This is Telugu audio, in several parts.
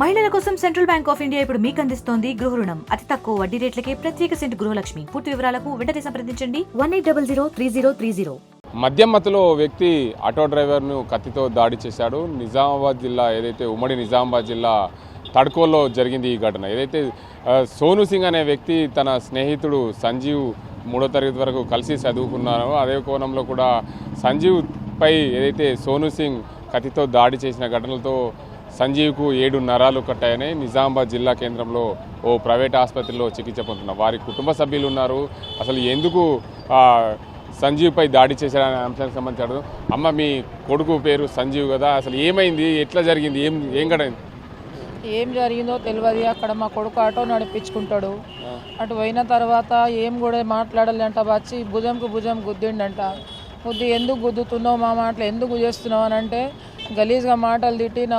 మహిళల కోసం సెంట్రల్ బ్యాంక్ ఆఫ్ ఇండియా ఇప్పుడు మీకు అందిస్తోంది గృహ రుణం అతి తక్కువ వడ్డీ రేట్లకే ప్రత్యేక సెంటు గృహలక్ష్మి. పూర్తి వివరాలకు వెంటనే సంప్రదించండి 18003030. మద్యం మత్తులో వ్యక్తి ఆటో డ్రైవర్ను కత్తితో దాడి చేశాడు. నిజామాబాద్ జిల్లా ఏదైతే ఉమ్మడి నిజామాబాద్ జిల్లా తడ్కోల్లో జరిగింది ఈ ఘటన. ఏదైతే సోను సింగ్ అనే వ్యక్తి తన స్నేహితుడు సంజీవ్ 3వ తరగతి వరకు కలిసి చదువుకున్నారో అదే కోణంలో కూడా సంజీవ్ పై ఏదైతే సోను సింగ్ కత్తితో దాడి చేసిన ఘటనలతో సంజీవ్కు 7 నరాలు కట్టాయని నిజామాబాద్ జిల్లా కేంద్రంలో ఓ ప్రైవేట్ ఆసుపత్రిలో చికిత్స పొందుతున్నారు. వారి కుటుంబ సభ్యులు ఉన్నారు. అసలు ఎందుకు సంజీవ్పై దాడి చేశారనే అంశానికి సంబంధించాడు. అమ్మ, మీ కొడుకు పేరు సంజీవ్ కదా, అసలు ఏమైంది, ఎట్లా జరిగింది, ఏం గడైంది? ఏం జరిగిందో తెలియదు. అక్కడ మా కొడుకు ఆటో నడిపించుకుంటాడు. అటు పోయిన తర్వాత ఏం కూడా మాట్లాడాలంట. వచ్చి భుజంకు భుజం గుద్దిండంట. గుద్ది ఎందుకు గుద్దుతున్నావు మా మాటలు ఎందుకు చేస్తున్నావు అని అంటే గలీజ్గా మాటలు తిట్టి నా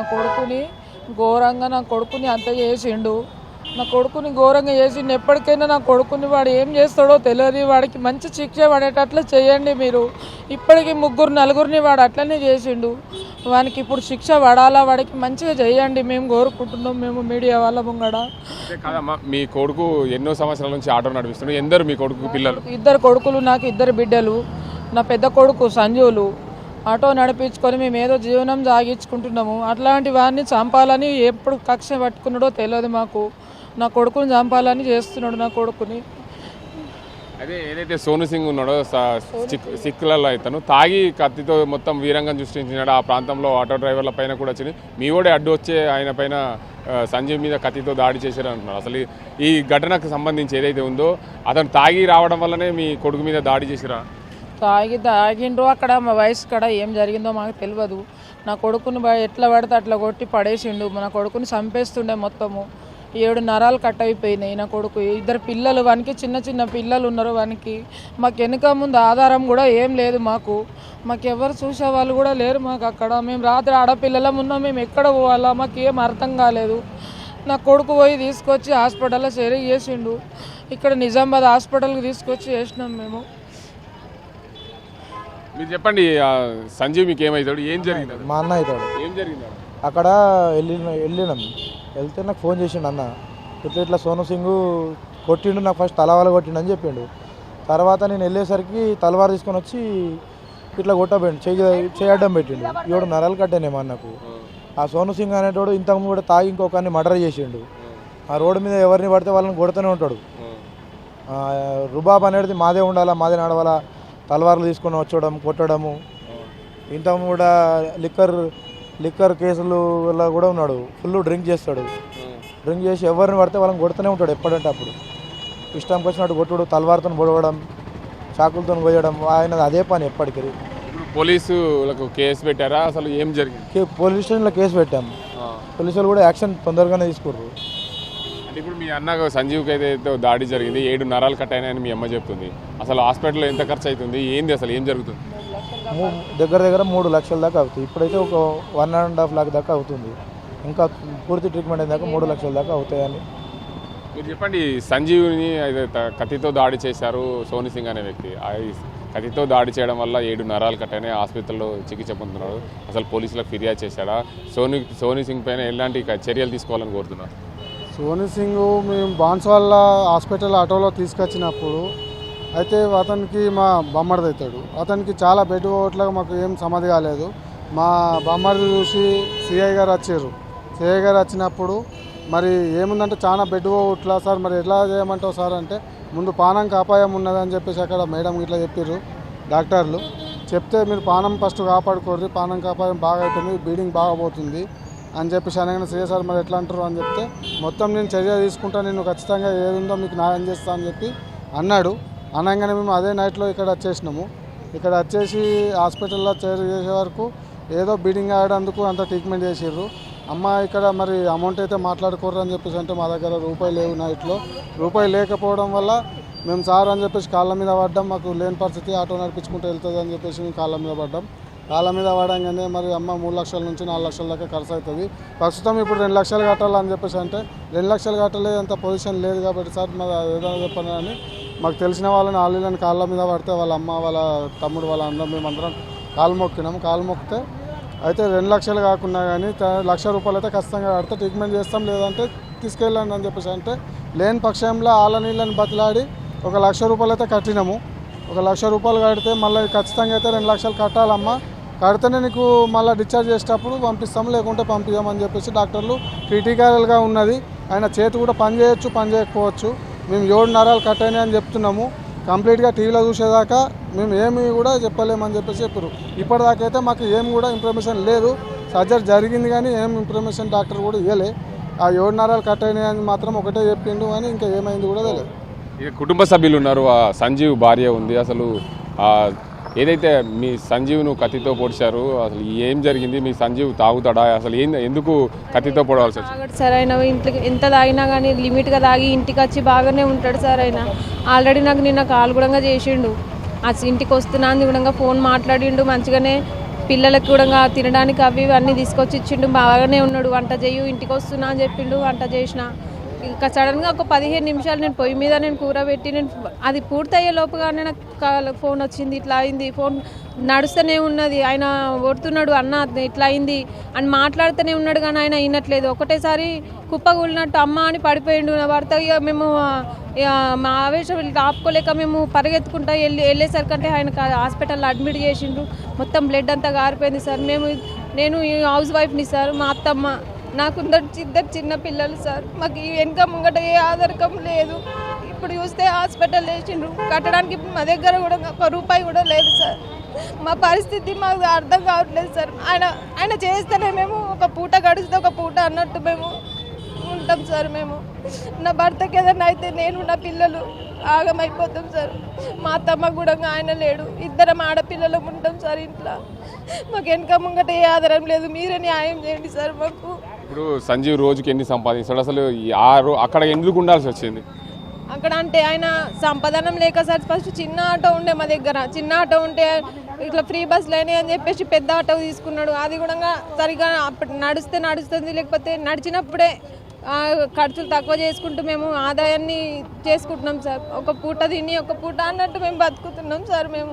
కొడుకుని అంత చేసిండు. నా కొడుకుని ఘోరంగా చేసిండు. ఎప్పటికైనా నా కొడుకుని వాడు ఏం చేస్తాడో తెలియదు. వాడికి మంచి శిక్ష పడేటట్లు చేయండి మీరు. ఇప్పటికీ 3-4 వాడు అట్లనే చేసిండు. వానికి ఇప్పుడు శిక్ష పడాలా, వాడికి మంచిగా చేయండి మేము కోరుకుంటున్నాం. మేము మీడియా వాళ్ళ ముంగడ. మీ కొడుకు ఎన్నో సంవత్సరాల నుంచి ఆటో నడిపిస్తున్నాడు. ఎందరు మీ కొడుకు పిల్లలు? 2 కొడుకులు, నాకు 2 బిడ్డలు. నా పెద్ద కొడుకు సంజీవులు ఆటో నడిపించుకొని మేము ఏదో జీవనం సాగించుకుంటున్నాము. అట్లాంటి వాడిని చంపాలని ఎప్పుడు కక్ష పట్టుకున్నాడో తెలియదు మాకు. నా కొడుకుని చంపాలని చేస్తున్నాడు నా కొడుకుని. అదే ఏదైతే సోను సింగ్ ఉన్నాడో సిక్కులలో ఇతను తాగి కత్తితో మొత్తం వీరంగం సృష్టించినాడు. ఆ ప్రాంతంలో ఆటో డ్రైవర్ల పైన కూడా వచ్చింది. మీ కూడా అడ్డు వచ్చే ఆయన పైన సంజీవ్ మీద కత్తితో దాడి చేశారు అంటున్నారు. అసలు ఈ ఘటనకు సంబంధించి ఏదైతే ఉందో అతను తాగి రావడం వల్లనే మీ కొడుకు మీద దాడి చేసిరా? తాగిండ్రు. అక్కడ మా వయసు కాడ ఏం జరిగిందో మాకు తెలియదు. నా కొడుకుని ఎట్లా పడితే అట్లా కొట్టి పడేసిండు. నా కొడుకుని చంపేస్తుండే. మొత్తము 7 నరాలు కట్ అయిపోయినాయి. నా కొడుకు 2 పిల్లలు, వానికి చిన్న పిల్లలు ఉన్నారు. వానికి మాకు వెనుక ముందు ఆధారం కూడా ఏం లేదు. మాకు ఎవరు చూసే వాళ్ళు కూడా లేరు మాకు అక్కడ. మేము రాత్రి ఆడపిల్లలం ఉన్నాం. మేము ఎక్కడ పోవాలా మాకు ఏం అర్థం కాలేదు. నా కొడుకు పోయి తీసుకొచ్చి హాస్పిటల్లో చేసిండు. ఇక్కడ నిజామాబాద్ హాస్పిటల్కి తీసుకొచ్చి చేసినాం మేము. మీరు చెప్పండి, సంజీవ్ మీకు ఏమవుతాడు, ఏం జరిగింది? మా అన్న అవుతాడు. ఏం జరిగింది? అక్కడ వెళ్ళినాం. వెళ్తే నాకు ఫోన్ చేసిండు. అన్న ఇట్లా సోను సింగ్ కొట్టిండు, నాకు ఫస్ట్ తలవాల కొట్టిండు అని చెప్పిండు. తర్వాత నేను వెళ్ళేసరికి తలవారు తీసుకొని వచ్చి ఇట్లా కొట్టబోయిండు, చేయడం పెట్టిండు. 7 నరాలు కట్టానే మా అన్నకు. ఆ సోను సింగ్ అనేటోడు ఇంతకు కూడా తాగి ఇంకొకరిని మర్డర్ చేసిండు. ఆ రోడ్డు మీద ఎవరిని పడితే వాళ్ళని కొడుతూనే ఉంటాడు. రుబాబ్ అనేది మాదే ఉండాలా, మాదే నడవాలా, తలవార్లు తీసుకొని వచ్చడం, కొట్టడము. ఇంతకు కూడా లిక్కర్ కేసులు కూడా ఉన్నాడు. ఫుల్ డ్రింక్ చేస్తాడు. డ్రింక్ చేసి ఎవరిని పడితే వాళ్ళని కొడుతూనే ఉంటాడు. ఎప్పుడంటే అప్పుడు ఇష్టంకి వచ్చినట్టు కొట్టుడు, తలవారుతో పొడవడం, చాకులతో పోయడం, ఆయన అదే పని ఎప్పటికీ. పోలీసులకు కేసు పెట్టారా? అసలు ఏం జరిగింది? పోలీస్ స్టేషన్లో కేసు పెట్టాము. పోలీసులు కూడా యాక్షన్ తొందరగానే తీసుకుర్రు. ఇప్పుడు మీ అన్న సంజీవ్కి అయితే దాడి జరిగింది, 7 నరాలు కట్ అయినాయని మీ అమ్మ చెప్తుంది. అసలు హాస్పిటల్లో ఎంత ఖర్చు అవుతుంది, ఏంది అసలు ఏం జరుగుతుంది? దగ్గర 3 లక్షల దాకా అవుతుంది. ఇప్పుడైతే ఒక 1.5 లాక్ దాకా అవుతుంది. ఇంకా పూర్తి ట్రీట్మెంట్ అయిన దాకా 3 లక్షల దాకా అవుతాయని. మీరు చెప్పండి, సంజీవ్ని కత్తితో దాడి చేశారు సోను సింగ్ అనే వ్యక్తి. కత్తితో దాడి చేయడం వల్ల 7 నరాలు కట్ అయినాయి, హాస్పిటల్లో చికిత్స పొందుతున్నాడు. అసలు పోలీసులకు ఫిర్యాదు చేశాడా? సోను సింగ్ పైన ఎలాంటి చర్యలు తీసుకోవాలని కోరుతున్నారు? సోను సింగ్ మేము బాన్స్వాళ్ళ హాస్పిటల్ ఆటోలో తీసుకొచ్చినప్పుడు అయితే అతనికి మా బామ్మర్ది అవుతాడు. అతనికి చాలా బెడ్ ఓట్లకు మాకు ఏం సమాధి కాలేదు. మా బామ్మర్ది చూసి సిఐ గారు వచ్చారు. సిఐ గారు వచ్చినప్పుడు మరి ఏముందంటే చాలా బెడ్ ఓట్లా సార్, మరి ఎట్లా చేయమంటావు సార్ అంటే ముందు పానంకి అపాయం ఉన్నదని చెప్పేసి అక్కడ మేడం ఇట్లా చెప్పారు డాక్టర్లు. చెప్తే మీరు పానం ఫస్ట్ కాపాడుకోర్రి, పానంకి అపాయం బాగా అవుతుంది, బ్లీడింగ్ బాగా పోతుంది అని చెప్పేసి అనగానే సరే సార్ మరి ఎట్లా అంటారు అని చెప్తే మొత్తం నేను చర్య తీసుకుంటా, నేను ఖచ్చితంగా ఏదుందో మీకు న్యాయం చేస్తా అని చెప్పి అన్నాడు. అనగానే మేము అదే నైట్లో ఇక్కడ వచ్చేసినాము. ఇక్కడ వచ్చేసి హాస్పిటల్లో చేసే వరకు ఏదో బ్లీడింగ్ ఆడేందుకు అంత ట్రీట్మెంట్ చేసిర్రు. అమ్మ ఇక్కడ మరి అమౌంట్ అయితే మాట్లాడుకోర్రు అని చెప్పేసి అంటే మా దగ్గర రూపాయి లేవు. నైట్లో రూపాయి లేకపోవడం వల్ల మేము సార్ అని చెప్పేసి కాళ్ళ మీద పడ్డాం. మాకు లేని పరిస్థితి, ఆటో నడిపించుకుంటూ వెళ్తుంది అని చెప్పేసి మేము కాళ్ళ మీద పడ్డాం. కాళ్ళ మీద పడంగానే మరి అమ్మ 3 లక్షల నుంచి 4 లక్షల దాకా ఖర్చు అవుతుంది. ప్రస్తుతం ఇప్పుడు 2 లక్షలు కట్టాలని చెప్పేసి అంటే 2 లక్షలు కట్టలేదు, అంత పొజిషన్ లేదు కాబట్టి సార్ మరి ఏదైనా చెప్పను అని మాకు తెలిసిన వాళ్ళని ఆళ్ళని కాళ్ళ మీద పడితే వాళ్ళ అమ్మ, వాళ్ళ తమ్ముడు, వాళ్ళ అందరం మేమందరం కాలు మొక్కినాము. కాలు మొక్కితే అయితే 2 లక్షలు కాకుండా కానీ 1 లక్ష రూపాయలు అయితే ఖచ్చితంగా కడితే ట్రీట్మెంట్ చేస్తాం, లేదంటే తీసుకెళ్ళండి అని చెప్పేసి అంటే లేని పక్షంలో ఆళ్ళ నీళ్ళని బతిలాడి 1 లక్ష రూపాయలు అయితే కట్టినాము. 1 లక్ష రూపాయలు కడితే మళ్ళీ ఖచ్చితంగా అయితే 2 లక్షలు కట్టాలమ్మా, కడితేనే నీకు మళ్ళీ డిశ్చార్జ్ చేసేటప్పుడు పంపిస్తాము, లేకుంటే పంపించామని చెప్పేసి డాక్టర్లు క్రిటికల్గా ఉన్నది. ఆయన చేతి కూడా పని చేయొచ్చు, పని చేయకపోవచ్చు. మేము 7 నరాలు కట్ అయినాయి అని చెప్తున్నాము. కంప్లీట్గా టీవీలో చూసేదాకా మేము ఏమి కూడా చెప్పలేమని చెప్పేసి చెప్పారు. ఇప్పటిదాకా అయితే మాకు ఏం కూడా ఇన్ఫర్మేషన్ లేదు. సర్జరీ జరిగింది కానీ ఏం ఇన్ఫర్మేషన్ డాక్టర్ కూడా ఇవ్వలే. ఆ 7 నరాలు కట్ అయినాయి అని మాత్రం ఒకటే చెప్పిండు, కానీ ఇంకా ఏమైంది కూడా తెలియదు. ఇక కుటుంబ సభ్యులు ఉన్నారు, ఆ సంజీవ్ భార్య ఉంది. అసలు ఏదైతే మీ సంజీవ్ను కత్తితో పొడిచారు, అసలు ఏం జరిగింది? మీ సంజీవ్ తాగుతాడా? అసలు ఎందుకు కత్తితో పొడవాల్సి వచ్చింది? తాగడు సార్. ఆయన ఇంటికి ఎంత తాగినా కానీ లిమిట్గా తాగి ఇంటికి వచ్చి బాగానే ఉంటాడు సార్. ఆయన ఆల్రెడీ నాకు నిన్న కాల్ కూడా చేసిండు. ఆ ఇంటికి వస్తున్నా అని కూడా ఫోన్ మాట్లాడిండు మంచిగానే. పిల్లలకు కూడా తినడానికి అవి అన్నీ తీసుకొచ్చి ఇచ్చిండు, బాగానే ఉన్నాడు. వంట చేయు, ఇంటికి వస్తున్నా అని చెప్పిండు, వంట చేసిన. ఇంకా సడన్గా ఒక 15 నిమిషాలు నేను పొయ్యి మీద కూర పెట్టి అది పూర్తయ్యే లోపుగానే నాకు ఫోన్ వచ్చింది. ఇట్లా అయింది, ఫోన్ నడుస్తూనే ఉన్నది. ఆయన కొడుతున్నాడు, అన్న ఇట్లా అయింది అని మాట్లాడుతూనే ఉన్నాడు, కానీ ఆయన వినట్లేదు. ఒకటేసారి కుప్పగూలినట్టు అమ్మ అని పడిపోయిండు నా భర్త. ఇక మేము మా ఆవేశం ఆపుకోలేక మేము పరిగెత్తుకుంటా వెళ్ళేసరికంటే ఆయన హాస్పిటల్లో అడ్మిట్ చేసిండ్రు. మొత్తం బ్లడ్ అంతా గారిపోయింది సార్. నేను హౌస్ వైఫ్ని సార్. మా అత్తమ్మ, నాకు 2 చిన్న పిల్లలు సార్. మాకు వెనక ముంగట ఏ ఆధారకం లేదు. ఇప్పుడు చూస్తే హాస్పిటల్ వేసిండ్రు, కట్టడానికి మా దగ్గర కూడా 1 రూపాయి కూడా లేదు సార్. మా పరిస్థితి మాకు అర్థం కావట్లేదు సార్. ఆయన చేస్తేనే మేము ఒక పూట గడిస్తే ఒక పూట అన్నట్టు మేము ఉంటాం సార్. మేము నా భర్తకి ఏదైనా అయితే నేను నా పిల్లలు ఆగమైపోతాం సార్. మా అత్తమ్మ కూడా ఆయన లేడు, 2 ఆడపిల్లలు ఉంటాం సార్ ఇంట్లో. మాకు వెనక ముంగట ఏ ఆధారం లేదు. మీరే న్యాయం చేయండి సార్ మాకు. ఇప్పుడు సంజీవ్ రోజుకి ఎన్ని సంపాదిస్తాడు? అసలు అక్కడ ఎందుకు ఉండాల్సి వచ్చింది? అక్కడ అంటే ఆయన సంపాదనం లేక సార్. ఫస్ట్ చిన్న ఆటో ఉండే మా దగ్గర, చిన్న ఆటో ఉంటే ఇట్లా ఫ్రీ బస్ లేని అని చెప్పేసి పెద్ద ఆటో తీసుకున్నాడు. అది కూడా సరిగా నడుస్తుంది, లేకపోతే నడిచినప్పుడే ఖర్చులు తక్కువ చేసుకుంటూ మేము ఆదాయాన్ని చేసుకుంటున్నాం సార్. ఒక పూట తిని ఒక పూట అన్నట్టు మేము బతుకుతున్నాం సార్. మేము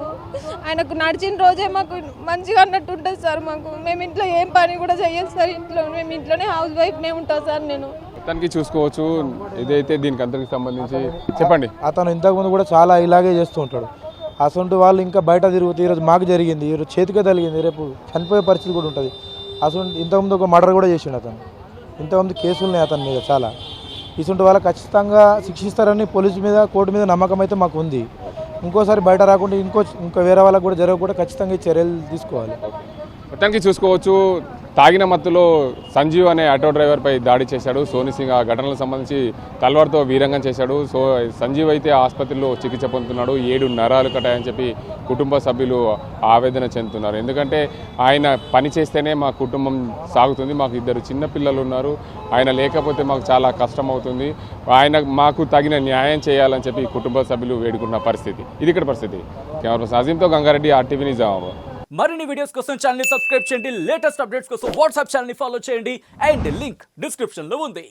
ఆయనకు నడిచిన రోజే మాకు మంచిగా అన్నట్టు ఉంటుంది సార్. మేము ఇంట్లో ఏం పని కూడా చెయ్యాలి సార్. మేము ఇంట్లోనే హౌస్ వైఫ్నే ఉంటాం సార్. నేను తనకి చూసుకోవచ్చు. ఇదైతే దీనికి అందరికి సంబంధించి చెప్పండి. అతను ఇంతకుముందు కూడా చాలా ఇలాగే చేస్తూ ఉంటాడు. అసలు వాళ్ళు ఇంకా బయట తిరుగుతూ ఈరోజు మాకు జరిగింది, ఈరోజు చేతికే తగిలింది, రేపు చనిపోయే పరిస్థితి కూడా ఉంటుంది. అసలు ఇంతకుముందు ఒక మర్డర్ కూడా చేసిండు అతను. ఇంతకుముందు కేసులు ఉన్నాయి అతని మీద చాలా. ఇటువంటి వాళ్ళకి ఖచ్చితంగా శిక్షిస్తారని పోలీసు మీద, కోర్టు మీద నమ్మకం అయితే మాకు ఉంది. ఇంకోసారి బయట రాకుండా ఇంకా వేరే వాళ్ళకి కూడా జరగకుండా ఖచ్చితంగా చర్యలు తీసుకోవాలి. మొత్తానికి చూసుకోవచ్చు, తాగిన మత్తులో సంజీవ్ అనే ఆటో డ్రైవర్పై దాడి చేశాడు సోను సింగ్. ఆ ఘటనలకు సంబంధించి తల్వార్తో వీరంగం చేశాడు. సంజీవ్ అయితే ఆసుపత్రిలో చికిత్స పొందుతున్నాడు. 7 నరాలు కట్టాయని చెప్పి కుటుంబ సభ్యులు ఆవేదన చెందుతున్నారు. ఎందుకంటే ఆయన పని చేస్తేనే మా కుటుంబం సాగుతుంది, మాకు 2 చిన్న పిల్లలు ఉన్నారు, ఆయన లేకపోతే మాకు చాలా కష్టం అవుతుంది, మాకు తగిన న్యాయం చేయాలని చెప్పి కుటుంబ సభ్యులు వేడుకున్న పరిస్థితి. ఇది ఇక్కడ పరిస్థితి. కెమెరా పర్సన్ అజీంతో గంగారెడ్డి, RTV నిజామాబాద్. మరిన్ని వీడియోస్ కోసం ఛానల్ ని సబ్స్క్రైబ్ చేయండి. లేటెస్ట్ అప్డేట్స్ కోసం వాట్సాప్ ఛానల్ ని ఫాలో చేయండి. అండ్ లింక్ డిస్క్రిప్షన్ లో ఉంది.